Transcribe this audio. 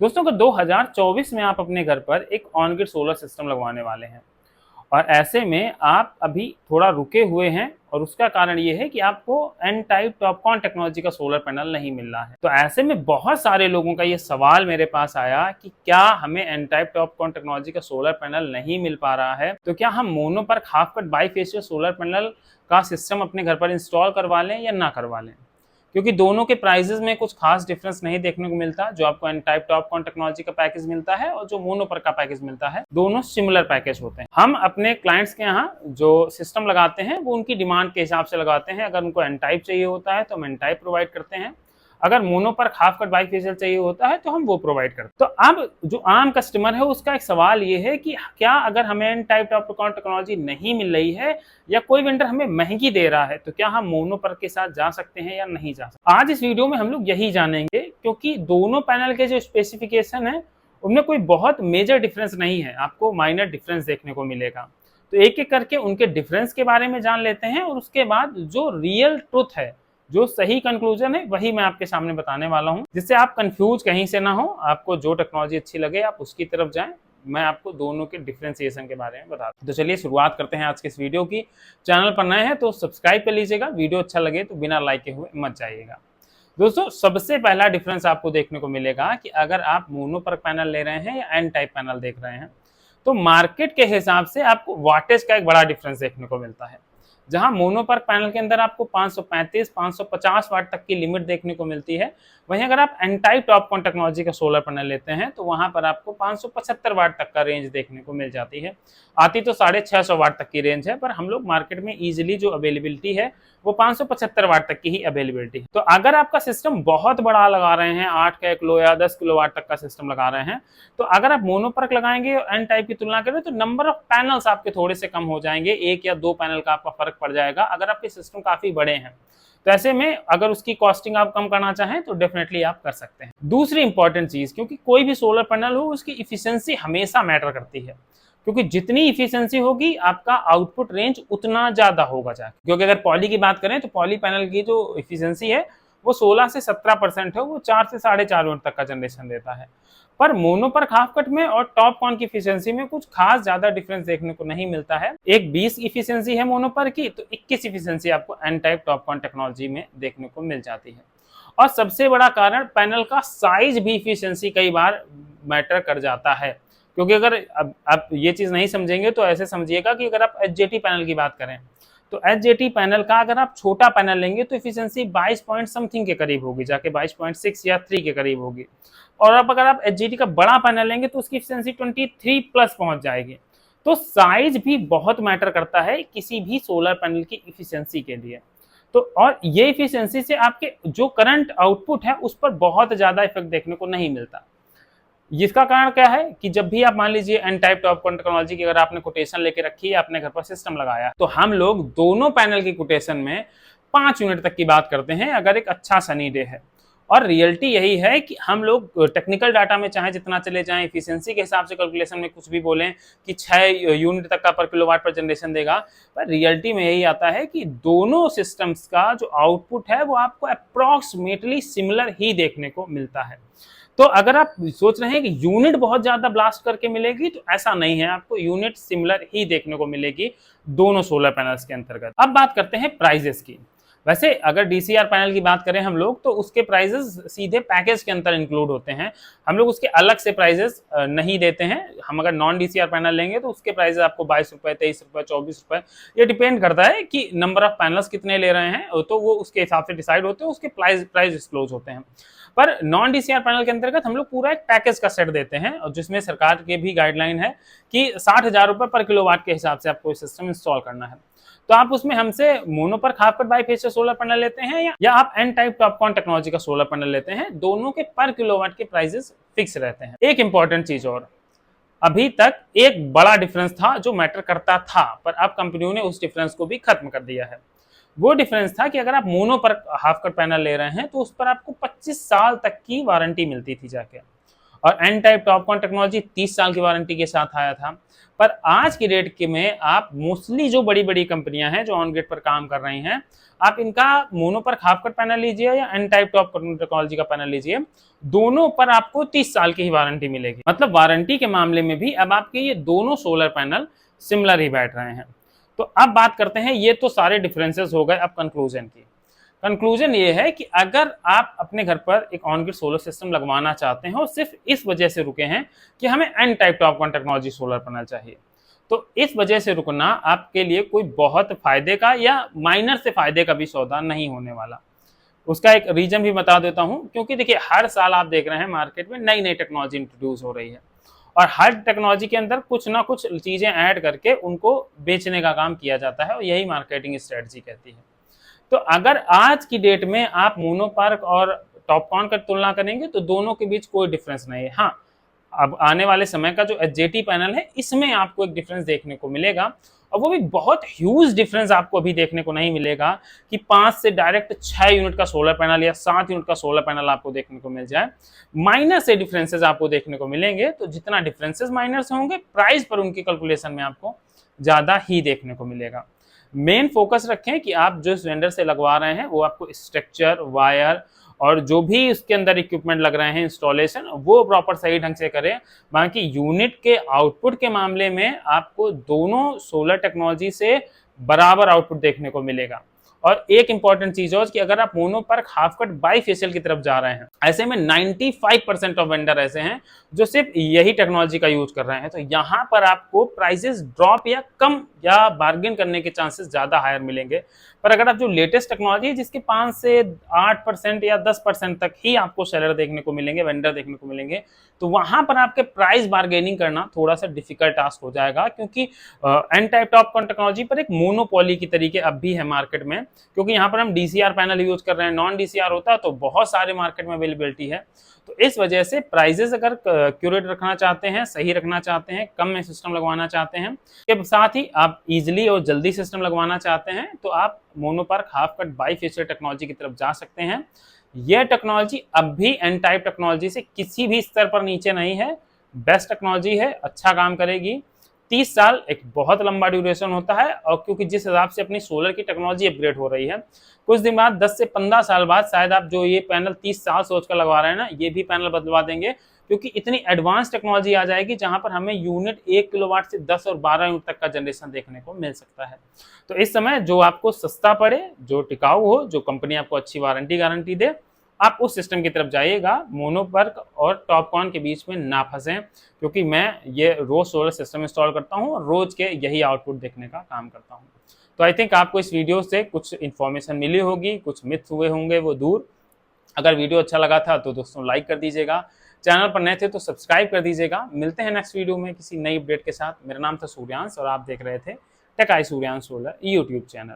दोस्तों अगर 2024 में आप अपने घर पर एक ऑन ग्रिड सोलर सिस्टम लगवाने वाले हैं और ऐसे में आप अभी थोड़ा रुके हुए हैं और उसका कारण ये है कि आपको एन टाइप टॉपकॉन टेक्नोलॉजी का सोलर पैनल नहीं मिल रहा है। तो ऐसे में बहुत सारे लोगों का ये सवाल मेरे पास आया कि क्या हमें एन टाइप टॉपकॉन टेक्नोलॉजी का सोलर पैनल नहीं मिल पा रहा है, तो क्या हम मोनो पर half cut bifacial solar panel का सिस्टम अपने घर पर इंस्टॉल करवा लें या ना करवा लें, क्योंकि दोनों के प्राइसेस में कुछ खास डिफरेंस नहीं देखने को मिलता। जो आपको एन टाइप टॉपकॉन टेक्नोलॉजी का पैकेज मिलता है और जो मोनो पर का पैकेज मिलता है, दोनों सिमिलर पैकेज होते हैं। हम अपने क्लाइंट्स के यहाँ जो सिस्टम लगाते हैं वो उनकी डिमांड के हिसाब से लगाते हैं। अगर उनको एन टाइप चाहिए होता है तो हम एन टाइप प्रोवाइड करते हैं, अगर मोनो पर हाफ कट बाईफेशियल चाहिए होता है तो हम वो प्रोवाइड करते हैं। तो अब जो आम कस्टमर है उसका एक सवाल ये है कि क्या अगर हमें एन टाइप टॉपकॉन टेक्नोलॉजी नहीं मिल रही है या कोई वेंडर हमें महंगी दे रहा है, तो क्या हम मोनो पर के साथ जा सकते हैं या नहीं जा सकते। आज इस वीडियो में हम लोग यही जानेंगे, क्योंकि दोनों पैनल के जो स्पेसिफिकेशन है उनमें कोई बहुत मेजर डिफरेंस नहीं है, आपको माइनर डिफरेंस देखने को मिलेगा। तो एक एक करके उनके डिफरेंस के बारे में जान लेते हैं और उसके बाद जो रियल ट्रुथ है, जो सही कंक्लूजन है, वही मैं आपके सामने बताने वाला हूं, जिससे आप कंफ्यूज कहीं से ना हो। आपको जो टेक्नोलॉजी अच्छी लगे आप उसकी तरफ जाएं। मैं आपको दोनों के डिफरेंशिएशन के बारे में बताता हूं। तो चलिए शुरुआत करते हैं आज के इस वीडियो की। चैनल पर नए हैं तो सब्सक्राइब कर लीजिएगा, वीडियो अच्छा लगे तो बिना लाइक के हुए मत जाइएगा। दोस्तों सबसे पहला डिफरेंस आपको देखने को मिलेगा कि अगर आप मोनो पर पैनल ले रहे हैं या एन टाइप पैनल देख रहे हैं, तो मार्केट के हिसाब से आपको वाटेज का एक बड़ा डिफरेंस देखने को मिलता है। जहां मोनोपर्क पैनल के अंदर आपको 535-550 वाट तक की लिमिट देखने को मिलती है, वहीं अगर आप एन टाइप टॉपकॉन टेक्नोलॉजी का सोलर पैनल लेते हैं तो वहां पर आपको 575 वाट तक का रेंज देखने को मिल जाती है। आती तो 650 वाट तक की रेंज है, पर हम लोग मार्केट में इजीली जो अवेलेबिलिटी है वो 575 वाट तक की ही अवेलेबिलिटी है। तो अगर आपका सिस्टम बहुत बड़ा लगा रहे हैं, 8 का 1 किलो या 10 किलो वाट तक का सिस्टम लगा रहे हैं, तो अगर आप मोनोपर्क लगाएंगे और एन टाइप की तुलना करें तो नंबर ऑफ पैनल्स आपके थोड़े से कम हो जाएंगे, 1 या 2 पैनल का आपका फर्क पड़ जाएगा अगर आपके सिस्टम काफी बड़े हैं। तो ऐसे में अगर उसकी कॉस्टिंग आप कम करना चाहें तो डेफिनेटली आप कर सकते हैं। दूसरी इंपॉर्टेंट चीज, क्योंकि कोई भी सोलर पैनल हो उसकी इफिशिएंसी हमेशा मैटर करती है, क्योंकि जितनी इफिशिएंसी होगी आपका आउटपुट रेंज उतना ज्यादा होगा जाके। क्योंकि अगर पॉली की बात करें तो पॉली पैनल की जो इफिशिएंसी है वो 16 से 17% है, वो 4 से 4.5 वोल्ट तक का जनरेशन देता है। पर मोनो पर हाफ कट में और टॉप कॉन की इफिशिएंसी में कुछ खास ज्यादा डिफरेंस देखने को नहीं मिलता है। एक 20 इफिशिएंसी है मोनो पर की, तो 21 इफिशिएंसी आपको N type TOPCon technology में देखने को मिल जाती है। और सबसे बड़ा कारण पैनल का साइज भी इफिशिएंसी कई बार मैटर कर जाता है। क्योंकि अगर अब आप ये चीज नहीं समझेंगे तो ऐसे समझिएगा कि अगर आप एचजेटी पैनल की बात करें तो एचजेटी पैनल का अगर आप छोटा पैनल लेंगे तो इफिशिएंसी 22 पॉइंट समथिंग के करीब होगी, जाके 22.6 या 3 के करीब होगी। और अब अगर आप एचजेटी का बड़ा पैनल लेंगे तो उसकी इफिशिएंसी 23 प्लस पहुंच जाएगी। तो साइज भी बहुत मैटर करता है किसी भी सोलर पैनल की इफिशिएंसी के लिए। तो और ये इफिशिएंसी से आपके जो करंट आउटपुट है उस पर बहुत ज्यादा इफेक्ट देखने को नहीं मिलता। इसका कारण क्या है कि जब भी आप मान लीजिए एन टाइप टॉपकॉन टेक्नोलॉजी की अगर आपने कोटेशन लेके रखी है, अपने घर पर सिस्टम लगाया, तो हम लोग दोनों पैनल की कोटेशन में 5 यूनिट तक की बात करते हैं अगर एक अच्छा सनी डे है। और रियलिटी यही है कि हम लोग टेक्निकल डाटा में चाहे जितना चले जाएं, इफिशिएंसी के हिसाब से कैलकुलेशन में कुछ भी बोलें कि 6 यूनिट तक का पर किलोवाट पर जनरेशन देगा, पर रियलिटी में यही आता है कि दोनों सिस्टम्स का जो आउटपुट है वो आपको अप्रॉक्सीमेटली सिमिलर ही देखने को मिलता है। तो अगर आप सोच रहे हैं कि यूनिट बहुत ज्यादा ब्लास्ट करके मिलेगी, तो ऐसा नहीं है, आपको यूनिट सिमिलर ही देखने को मिलेगी दोनों सोलर पैनल्स के अंतर्गत। अब बात करते हैं प्राइजेस की। वैसे अगर डीसीआर पैनल की बात करें हम लोग, तो उसके प्राइजेस सीधे पैकेज के अंदर इंक्लूड होते हैं, हम लोग उसके अलग से प्राइजेस नहीं देते हैं। हम अगर नॉन डीसीआर पैनल लेंगे तो उसके प्राइजेस आपको 22 रुपए, 23 रुपए, 24 रुपए, ये डिपेंड करता है कि नंबर ऑफ पैनल्स कितने ले रहे हैं, तो वो उसके हिसाब से डिसाइड होते हैं, उसके प्राइस डिस्क्लोज होते हैं। पर नॉन डीसीआर पैनल के अंतर्गत हम लोग पूरा एक पैकेज का सेट देते हैं, और जिसमें सरकार के भी गाइडलाइन है कि 60,000 रुपए पर किलोवाट के हिसाब से आपको सिस्टम इंस्टॉल करना है। तो आप उसमें हमसे मोनो पर half cut bifacial solar panel लेते हैं या आप एन टाइप टॉपकॉन टेक्नोलॉजी का सोलर पैनल लेते हैं, दोनों के पर किलोवाट के प्राइसेस फिक्स रहते हैं। एक इंपॉर्टेंट चीज और, अभी तक एक बड़ा डिफरेंस था जो मैटर करता था, पर अब कंपनियों ने उस डिफरेंस को भी खत्म कर दिया है। वो डिफरेंस था कि अगर आप मोनो पर हाफ कट पैनल ले रहे हैं तो उस पर आपको 25 साल तक की वारंटी मिलती थी जाके, और एन टाइप टॉपकॉन टेक्नोलॉजी 30 साल की वारंटी के साथ आया था। पर आज की डेट के में आप मोस्टली जो बड़ी बड़ी कंपनियां हैं जो ऑन ग्रिड पर काम कर रही हैं, आप इनका मोनो पर हाफ कट पैनल लीजिए या एन टाइप टॉप टेक्नोलॉजी का पैनल लीजिए, दोनों पर आपको 30 साल की ही वारंटी मिलेगी। मतलब वारंटी के मामले में भी अब आपके ये दोनों सोलर पैनल सिमिलर ही बैठ रहे हैं। तो अब बात करते हैं, ये तो सारे डिफरेंसेस हो गए, अब कंक्लूजन की। कंक्लूजन ये है कि अगर आप अपने घर पर एक ऑन ग्रिड सोलर सिस्टम लगवाना चाहते हैं और सिर्फ इस वजह से रुके हैं कि हमें N type TOPCon technology solar panel चाहिए, तो इस वजह से रुकना आपके लिए कोई बहुत फायदे का या माइनर से फायदे का भी सौदा नहीं होने वाला। उसका एक रीजन भी बता देता हूं, क्योंकि देखिए हर साल आप देख रहे हैं मार्केट में नई नई टेक्नोलॉजी इंट्रोड्यूस हो रही है और हर टेक्नोलॉजी के अंदर कुछ ना कुछ चीजें ऐड करके उनको बेचने का काम किया जाता है और यही मार्केटिंग स्ट्रेटजी कहती है। तो अगर आज की डेट में आप मोनोपार्क और टॉपकॉन का तुलना करेंगे तो दोनों के बीच कोई डिफरेंस नहीं है। हाँ, अब आने वाले समय का जो एचजेटी पैनल है इसमें आपको एक डिफरेंस देखने को मिलेगा, और वो भी बहुत ह्यूज डिफरेंस आपको अभी देखने को नहीं मिलेगा कि 5 से डायरेक्ट 6 यूनिट का सोलर पैनल या 7 यूनिट का सोलर पैनल आपको देखने को मिल जाए। माइनर से डिफरेंसेस आपको देखने को मिलेंगे, तो जितना डिफरेंसेस माइनर से होंगे प्राइस पर उनकी कैलकुलेशन में आपको ज्यादा ही देखने को मिलेगा। मेन फोकस रखें कि आप जो इस वेंडर से लगवा रहे हैं वो आपको स्ट्रक्चर, वायर और जो भी उसके अंदर इक्विपमेंट लग रहे हैं, इंस्टॉलेशन, वो प्रॉपर सही ढंग से करें। बाकी यूनिट के आउटपुट के मामले में आपको दोनों सोलर टेक्नोलॉजी से बराबर आउटपुट देखने को मिलेगा। और एक इंपॉर्टेंट चीज और कि अगर आप मोनो पर हाफ कट बाईफेशियल की तरफ जा रहे हैं, ऐसे में 95% ऑफ वेंडर ऐसे हैं जो सिर्फ यही टेक्नोलॉजी का यूज कर रहे हैं, तो यहाँ पर आपको प्राइसेस ड्रॉप या कम या बार्गेन करने के चांसेस ज्यादा हायर मिलेंगे। पर अगर आप जो लेटेस्ट टेक्नोलॉजी है जिसके 5 से 8% या 10% तक ही आपको सेलर देखने को मिलेंगे, वेंडर देखने को मिलेंगे, तो वहां पर आपके प्राइस बार्गेनिंग करना थोड़ा सा डिफिकल्ट टास्क हो जाएगा, क्योंकि एन टाइप टॉपकॉन टेक्नोलॉजी पर एक मोनोपोली की तरीके अब भी है मार्केट में, क्योंकि यहाँ पर हम डीसीआर पैनल यूज कर रहे हैं। नॉन डीसीआर होता तो बहुत सारे मार्केट में अवेलेबिलिटी है। तो इस वजह से प्राइजेस अगर क्यूरेट रखना चाहते हैं, सही रखना चाहते हैं, कम में सिस्टम लगवाना चाहते हैं, के साथ ही आप इजीली और जल्दी सिस्टम लगवाना चाहते हैं, तो आप मोनोपार्क हाफ कट बाईफेशियल टेक्नोलॉजी की तरफ जा सकते हैं। यह टेक्नोलॉजी अब भी एन टाइप टेक्नोलॉजी से किसी भी स्तर पर नीचे नहीं है, बेस्ट टेक्नोलॉजी है, अच्छा काम करेगी। 30 साल एक बहुत लंबा ड्यूरेशन होता है, और क्योंकि जिस हिसाब से अपनी सोलर की टेक्नोलॉजी अपग्रेड हो रही है, कुछ दिन बाद 10 से 15 साल बाद शायद आप जो ये पैनल 30 साल सोचकर लगवा रहे हैं ना, ये भी पैनल बदलवा देंगे, क्योंकि इतनी एडवांस टेक्नोलॉजी आ जाएगी जहां पर हमें यूनिट 1 किलोवाट से 10 और 12 यूनिट तक का जनरेशन देखने को मिल सकता है। तो इस समय जो आपको सस्ता पड़े, जो टिकाऊ हो, जो कंपनी आपको अच्छी वारंटी गारंटी दे, आप उस सिस्टम की तरफ जाइएगा। मोनोपर्क और टॉपकॉन के बीच में ना फंसें, क्योंकि मैं ये रोज सोलर सिस्टम इंस्टॉल करता हूँ और रोज के यही आउटपुट देखने का काम करता हूँ। तो आई थिंक आपको इस वीडियो से कुछ इन्फॉर्मेशन मिली होगी, कुछ मिथ हुए होंगे वो दूर। अगर वीडियो अच्छा लगा था तो दोस्तों लाइक कर दीजिएगा, चैनल पर नए थे तो सब्सक्राइब कर दीजिएगा। मिलते हैं नेक्स्ट वीडियो में किसी नई अपडेट के साथ। मेरा नाम था सूर्यांश और आप देख रहे थे Tech I Suryansh solar YouTube channel.